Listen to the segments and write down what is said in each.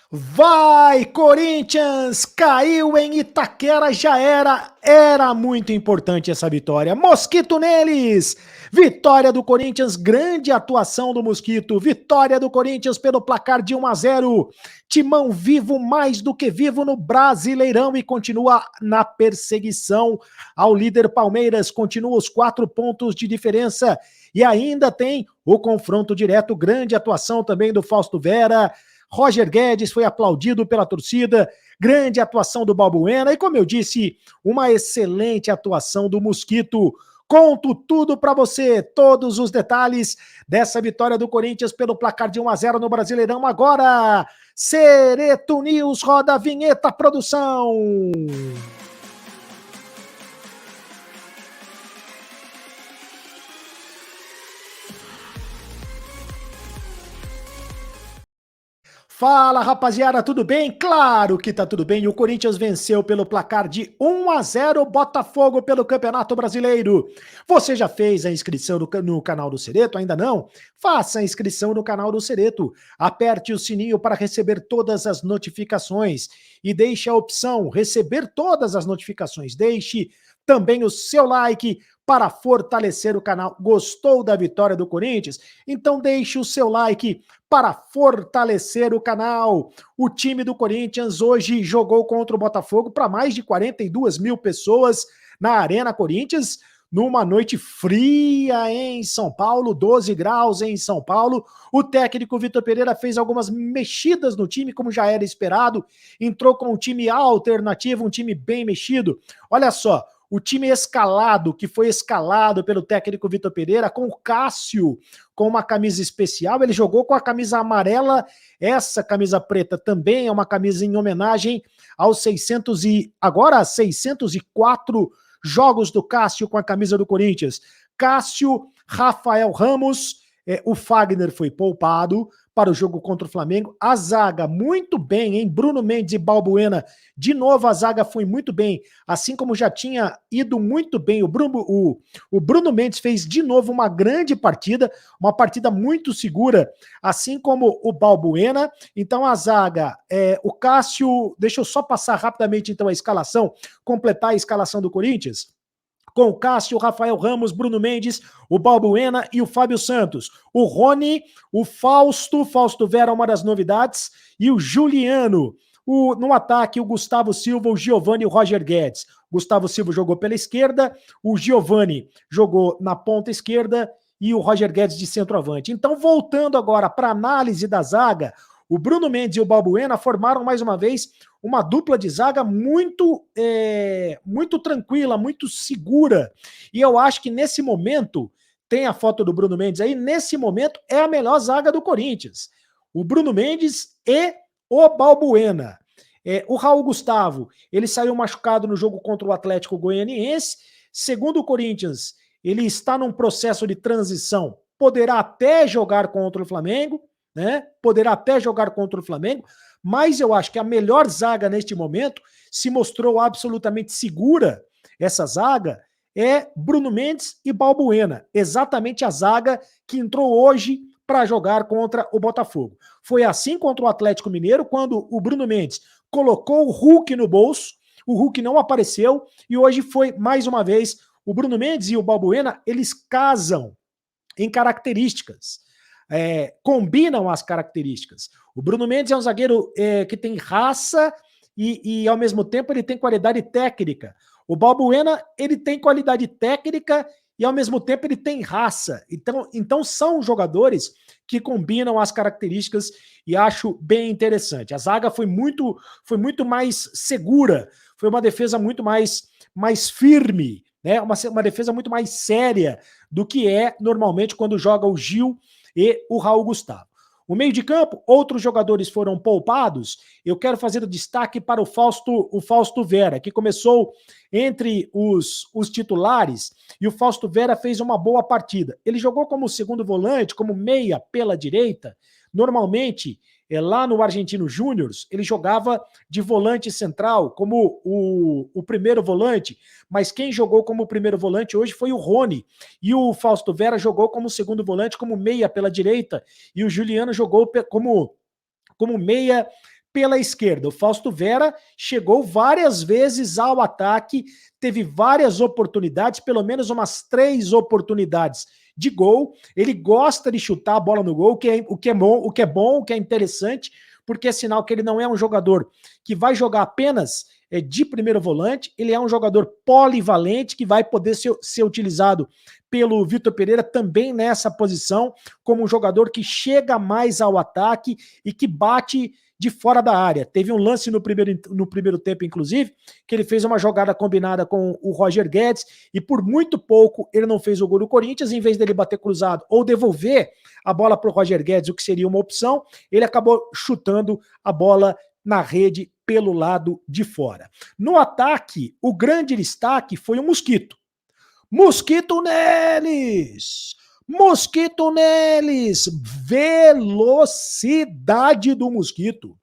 Vai, Corinthians! Caiu em Itaquera, já era muito importante essa vitória. Mosquito neles! Vitória do Corinthians, grande atuação do Mosquito. Vitória do Corinthians pelo placar de 1-0. Timão vivo, mais do que vivo no Brasileirão e continua na perseguição ao líder Palmeiras. Continua os 4 pontos de diferença e ainda tem o confronto direto. Grande atuação também do Fausto Vera. Roger Guedes foi aplaudido pela torcida, grande atuação do Balbuena e, como eu disse, uma excelente atuação do Mosquito. Conto tudo para você, todos os detalhes dessa vitória do Corinthians pelo placar de 1-0 no Brasileirão agora. Cereto News, roda a vinheta, produção. Fala, rapaziada, tudo bem? Claro que tá tudo bem. O Corinthians venceu pelo placar de 1-0 Botafogo pelo Campeonato Brasileiro. Você já fez a inscrição no canal do Cereto? Ainda não? Faça a inscrição no canal do Cereto. Aperte o sininho para receber todas as notificações e deixe a opção receber todas as notificações. Deixe também o seu like para fortalecer o canal. Gostou da vitória do Corinthians? Então deixe o seu like para fortalecer o canal. O time do Corinthians hoje jogou contra o Botafogo para mais de 42 mil pessoas na Arena Corinthians, numa noite fria em São Paulo, 12 graus em São Paulo. O técnico Vitor Pereira fez algumas mexidas no time, como já era esperado, entrou com um time alternativo, um time bem mexido. Olha só, o time escalado, que foi escalado pelo técnico Vitor Pereira, com o Cássio com uma camisa especial, ele jogou com a camisa amarela, essa camisa preta também é uma camisa em homenagem aos 604 jogos do Cássio com a camisa do Corinthians. Cássio, Rafael Ramos, o Fagner foi poupado para o jogo contra o Flamengo. A zaga muito bem, hein? Bruno Mendes e Balbuena. De novo, a zaga foi muito bem, assim como já tinha ido muito bem. O Bruno Mendes fez de novo uma grande partida, uma partida muito segura, assim como o Balbuena. Então a zaga, o Cássio, deixa eu só passar rapidamente então a escalação, completar a escalação do Corinthians, com o Cássio, Rafael Ramos, Bruno Mendes, o Balbuena e o Fábio Santos. O Rony, o Fausto Vera, uma das novidades, e o Juliano. No ataque, o Gustavo Silva, o Giovani e o Roger Guedes. Gustavo Silva jogou pela esquerda, o Giovani jogou na ponta esquerda e o Roger Guedes de centroavante. Então, voltando agora para a análise da zaga, o Bruno Mendes e o Balbuena formaram mais uma vez uma dupla de zaga muito tranquila, muito segura. E eu acho que nesse momento, tem a foto do Bruno Mendes aí, nesse momento é a melhor zaga do Corinthians. O Bruno Mendes e o Balbuena. O Raul Gustavo, ele saiu machucado no jogo contra o Atlético Goianiense. Segundo o Corinthians, ele está num processo de transição, poderá até jogar contra o Flamengo, né? Poderá até jogar contra o Flamengo, mas eu acho que a melhor zaga neste momento se mostrou absolutamente segura, essa zaga, é Bruno Mendes e Balbuena, exatamente a zaga que entrou hoje para jogar contra o Botafogo. Foi assim contra o Atlético Mineiro, quando o Bruno Mendes colocou o Hulk no bolso, o Hulk não apareceu, e hoje foi, mais uma vez, o Bruno Mendes e o Balbuena, eles casam em características. Combinam as características. O Bruno Mendes é um zagueiro que tem raça e, ao mesmo tempo, ele tem qualidade técnica. O Balbuena, ele tem qualidade técnica e, ao mesmo tempo, ele tem raça. Então são jogadores que combinam as características e acho bem interessante. A zaga foi muito mais segura, foi uma defesa muito mais firme, né? Uma defesa muito mais séria do que é normalmente quando joga o Gil e o Raul Gustavo. O meio de campo, outros jogadores foram poupados. Eu quero fazer o destaque para o Fausto Vera, que começou entre os titulares, e o Fausto Vera fez uma boa partida. Ele jogou como segundo volante, como meia pela direita. Normalmente, lá no Argentino Júnior, ele jogava de volante central, como o primeiro volante, mas quem jogou como primeiro volante hoje foi o Rony, e o Fausto Vera jogou como segundo volante, como meia pela direita, e o Juliano jogou como meia pela esquerda. O Fausto Vera chegou várias vezes ao ataque, teve várias oportunidades, pelo menos umas 3 oportunidades de gol. Ele gosta de chutar a bola no gol, o que é bom, o que é interessante, porque é sinal que ele não é um jogador que vai jogar apenas de primeiro volante, ele é um jogador polivalente que vai poder ser utilizado pelo Vitor Pereira também nessa posição, como um jogador que chega mais ao ataque e que bate de fora da área. Teve um lance no primeiro tempo, inclusive, que ele fez uma jogada combinada com o Roger Guedes e por muito pouco ele não fez o gol do Corinthians. Em vez dele bater cruzado ou devolver a bola para o Roger Guedes, o que seria uma opção, ele acabou chutando a bola na rede pelo lado de fora. No ataque, o grande destaque foi o Mosquito. Mosquito neles! Mosquito neles! Velocidade do Mosquito.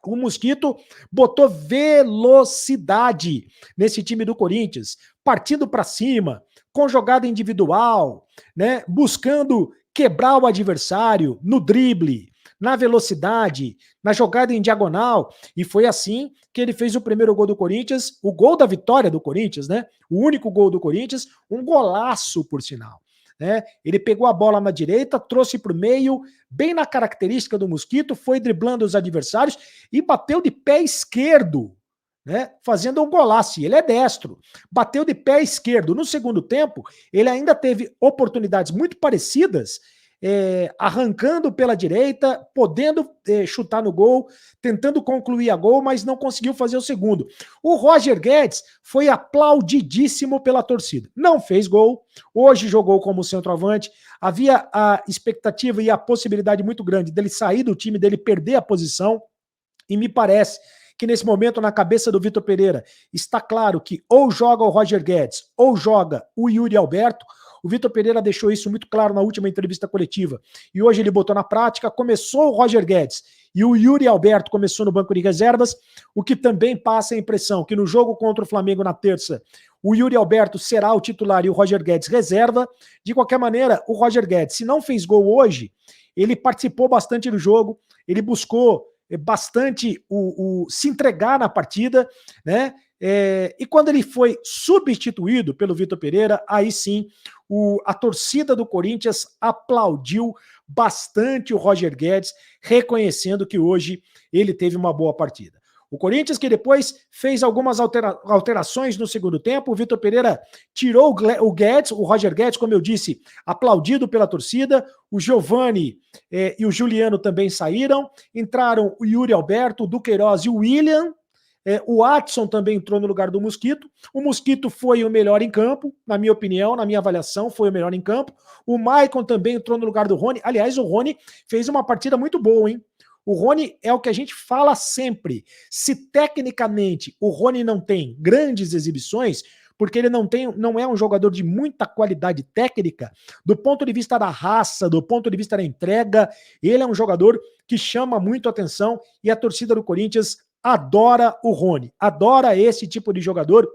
O Mosquito botou velocidade nesse time do Corinthians, partindo para cima, com jogada individual, né, buscando quebrar o adversário no drible, na velocidade, na jogada em diagonal, e foi assim que ele fez o primeiro gol do Corinthians, o gol da vitória do Corinthians, né? O único gol do Corinthians, um golaço, por sinal. Né? Ele pegou a bola na direita, trouxe para o meio, bem na característica do Mosquito, foi driblando os adversários e bateu de pé esquerdo, né? Fazendo um golaço. Ele é destro, bateu de pé esquerdo. No segundo tempo, ele ainda teve oportunidades muito parecidas, arrancando pela direita, podendo chutar no gol, tentando concluir a gol, mas não conseguiu fazer o segundo. O Roger Guedes foi aplaudidíssimo pela torcida. Não fez gol, hoje jogou como centroavante, havia a expectativa e a possibilidade muito grande dele sair do time, dele perder a posição, e me parece que nesse momento, na cabeça do Vitor Pereira, está claro que ou joga o Roger Guedes ou joga o Yuri Alberto. O Vitor Pereira deixou isso muito claro na última entrevista coletiva. E hoje ele botou na prática, começou o Roger Guedes e o Yuri Alberto começou no banco de reservas, o que também passa a impressão que no jogo contra o Flamengo na terça, o Yuri Alberto será o titular e o Roger Guedes reserva. De qualquer maneira, o Roger Guedes, se não fez gol hoje, ele participou bastante do jogo, ele buscou bastante se entregar na partida, né? E quando ele foi substituído pelo Vitor Pereira, aí sim a torcida do Corinthians aplaudiu bastante o Roger Guedes, reconhecendo que hoje ele teve uma boa partida. O Corinthians que depois fez algumas alterações no segundo tempo, o Vitor Pereira tirou o Guedes, o Roger Guedes, como eu disse, aplaudido pela torcida, o Giovani e o Juliano também saíram, entraram o Yuri Alberto, o Duqueiroz e o William, o Watson também entrou no lugar do Mosquito. O Mosquito foi o melhor em campo, na minha opinião, na minha avaliação, foi o melhor em campo. O Maicon também entrou no lugar do Rony. Aliás, o Rony fez uma partida muito boa, hein? O Rony é o que a gente fala sempre. Se tecnicamente o Rony não tem grandes exibições, porque ele não é um jogador de muita qualidade técnica, do ponto de vista da raça, do ponto de vista da entrega, ele é um jogador que chama muito atenção e a torcida do Corinthians adora o Rony, adora esse tipo de jogador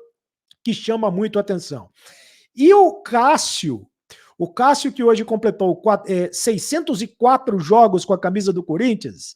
que chama muito atenção. E o Cássio que hoje completou 604 jogos com a camisa do Corinthians,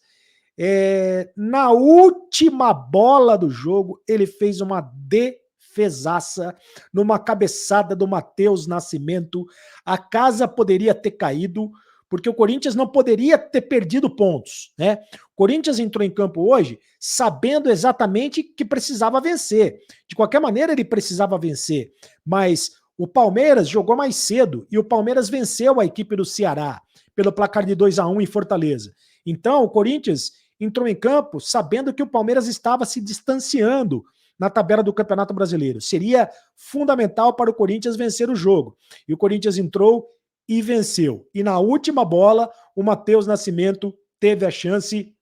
na última bola do jogo, ele fez uma defesaça numa cabeçada do Matheus Nascimento. A casa poderia ter caído, porque o Corinthians não poderia ter perdido pontos, né? O Corinthians entrou em campo hoje sabendo exatamente que precisava vencer. De qualquer maneira, ele precisava vencer, mas o Palmeiras jogou mais cedo e o Palmeiras venceu a equipe do Ceará pelo placar de 2-1 em Fortaleza. Então, o Corinthians entrou em campo sabendo que o Palmeiras estava se distanciando na tabela do Campeonato Brasileiro. Seria fundamental para o Corinthians vencer o jogo. E o Corinthians entrou e venceu. E na última bola, o Matheus Nascimento teve a chance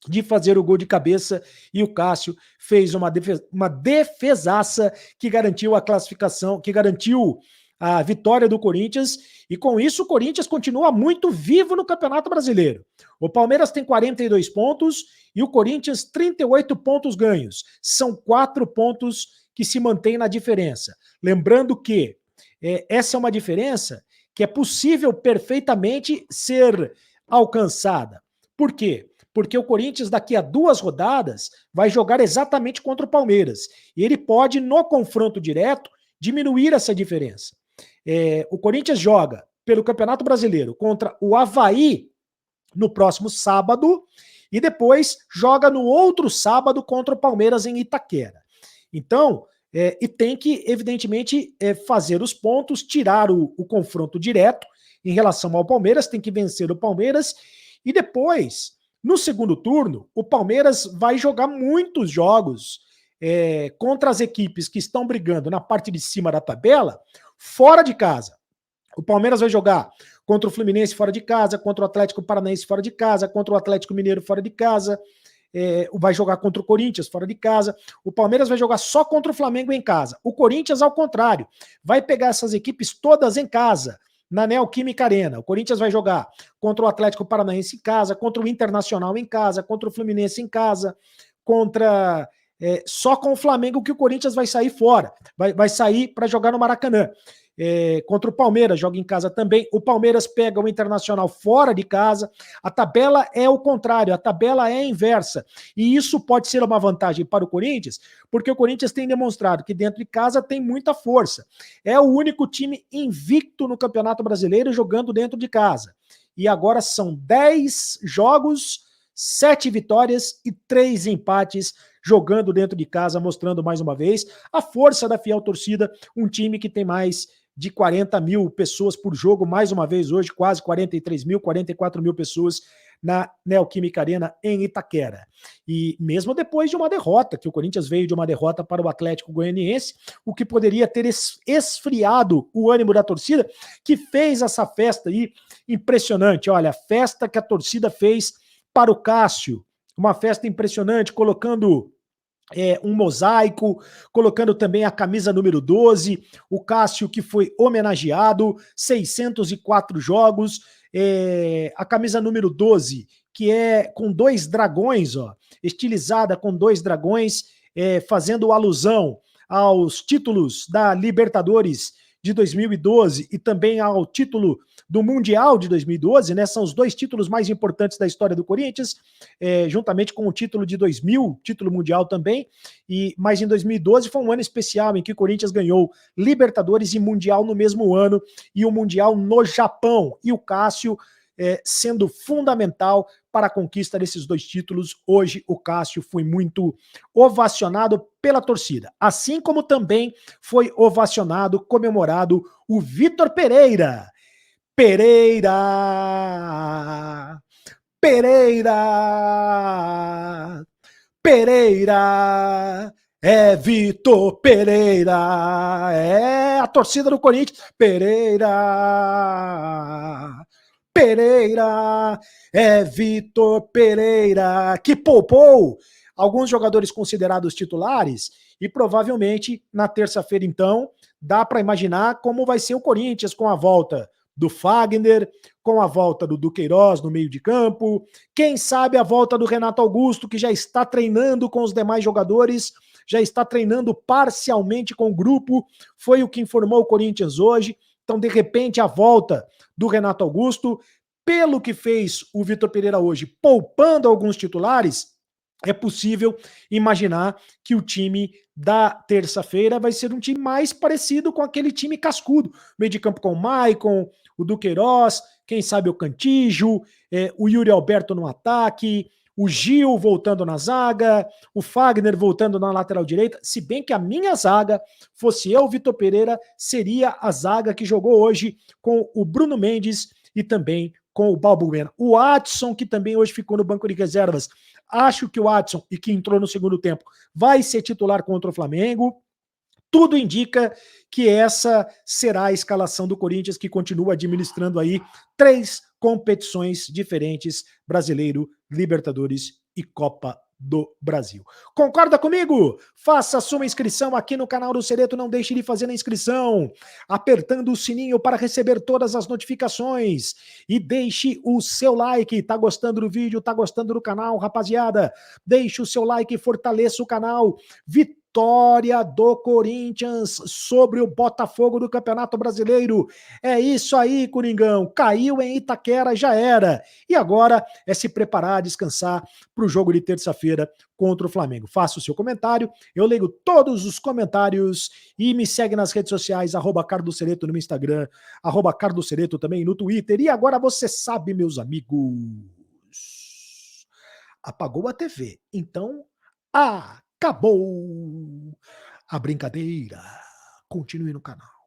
de fazer o gol de cabeça e o Cássio fez uma defesaça que garantiu a classificação, que garantiu a vitória do Corinthians, e com isso o Corinthians continua muito vivo no Campeonato Brasileiro. O Palmeiras tem 42 pontos e o Corinthians 38 pontos ganhos. São 4 pontos que se mantêm na diferença. Lembrando que essa é uma diferença que é possível perfeitamente ser alcançada. Por quê? porque o Corinthians daqui a 2 rodadas vai jogar exatamente contra o Palmeiras. E ele pode, no confronto direto, diminuir essa diferença. O Corinthians joga pelo Campeonato Brasileiro contra o Avaí no próximo sábado e depois joga no outro sábado contra o Palmeiras em Itaquera. Então, e tem que, evidentemente, fazer os pontos, tirar o confronto direto em relação ao Palmeiras, tem que vencer o Palmeiras e depois, no segundo turno, o Palmeiras vai jogar muitos jogos contra as equipes que estão brigando na parte de cima da tabela, fora de casa. O Palmeiras vai jogar contra o Fluminense fora de casa, contra o Atlético Paranaense fora de casa, contra o Atlético Mineiro fora de casa, vai jogar contra o Corinthians fora de casa. O Palmeiras vai jogar só contra o Flamengo em casa. O Corinthians, ao contrário, vai pegar essas equipes todas em casa, na Neoquímica Arena. O Corinthians vai jogar contra o Atlético Paranaense em casa, contra o Internacional em casa, contra o Fluminense em casa, contra... só com o Flamengo que o Corinthians vai sair fora, vai sair para jogar no Maracanã. Contra o Palmeiras, joga em casa também. O Palmeiras pega o Internacional fora de casa. A tabela é o contrário, a tabela é a inversa. E isso pode ser uma vantagem para o Corinthians, porque o Corinthians tem demonstrado que dentro de casa tem muita força. É o único time invicto no Campeonato Brasileiro jogando dentro de casa. E agora são 10 jogos, 7 vitórias e 3 empates jogando dentro de casa, mostrando mais uma vez a força da fiel torcida, um time que tem mais de 40 mil pessoas por jogo, mais uma vez hoje, quase 43 mil, 44 mil pessoas na Neoquímica Arena em Itaquera. E mesmo depois de uma derrota, que o Corinthians veio de uma derrota para o Atlético Goianiense, o que poderia ter esfriado o ânimo da torcida, que fez essa festa aí impressionante. Olha, a festa que a torcida fez para o Cássio, uma festa impressionante, colocando um mosaico, colocando também a camisa número 12, o Cássio que foi homenageado, 604 jogos, a camisa número 12, que é com 2 dragões, ó, estilizada com 2 dragões, fazendo alusão aos títulos da Libertadores de 2012 e também ao título do Mundial de 2012, né? São os 2 títulos mais importantes da história do Corinthians, juntamente com o título de 2000, título mundial também, mas em 2012 foi um ano especial em que o Corinthians ganhou Libertadores e Mundial no mesmo ano, e o Mundial no Japão, e o Cássio sendo fundamental para a conquista desses 2 títulos. Hoje o Cássio foi muito ovacionado pela torcida, assim como também foi ovacionado, comemorado o Vitor Pereira. Pereira, Pereira, Pereira, é Vitor Pereira, é a torcida do Corinthians, Pereira, Pereira, é Vitor Pereira, que poupou alguns jogadores considerados titulares e provavelmente na terça-feira, então, dá para imaginar como vai ser o Corinthians com a volta do Fagner, com a volta do Duqueiroz no meio de campo, quem sabe a volta do Renato Augusto, que já está treinando com os demais jogadores, já está treinando parcialmente com o grupo, foi o que informou o Corinthians hoje. Então, de repente, a volta do Renato Augusto, pelo que fez o Vitor Pereira hoje, poupando alguns titulares, é possível imaginar que o time da terça-feira vai ser um time mais parecido com aquele time cascudo, meio de campo com o Maicon, o Duqueiroz, quem sabe o Cantígio, o Yuri Alberto no ataque, o Gil voltando na zaga, o Fagner voltando na lateral direita, se bem que a minha zaga, fosse eu, Vitor Pereira, seria a zaga que jogou hoje com o Bruno Mendes e também com o Balbuena. O Adson, que também hoje ficou no banco de reservas, acho que o Adson, e que entrou no segundo tempo, vai ser titular contra o Flamengo. Tudo indica que essa será a escalação do Corinthians, que continua administrando aí 3 competições diferentes: Brasileiro, Libertadores e Copa do Brasil. Concorda comigo? Faça sua inscrição aqui no canal do Cereto, não deixe de fazer a inscrição, apertando o sininho para receber todas as notificações e deixe o seu like. Tá gostando do vídeo? Tá gostando do canal, rapaziada? Deixe o seu like e fortaleça o canal. vitória do Corinthians sobre o Botafogo do Campeonato Brasileiro. É isso aí, Coringão. Caiu em Itaquera, já era. E agora é se preparar, descansar para o jogo de terça-feira contra o Flamengo. Faça o seu comentário, eu leio todos os comentários e me segue nas redes sociais, @Carlos Cereto no Instagram, @Carlos Cereto também no Twitter. E agora você sabe, meus amigos, apagou a TV, então acabou a brincadeira. Continue no canal.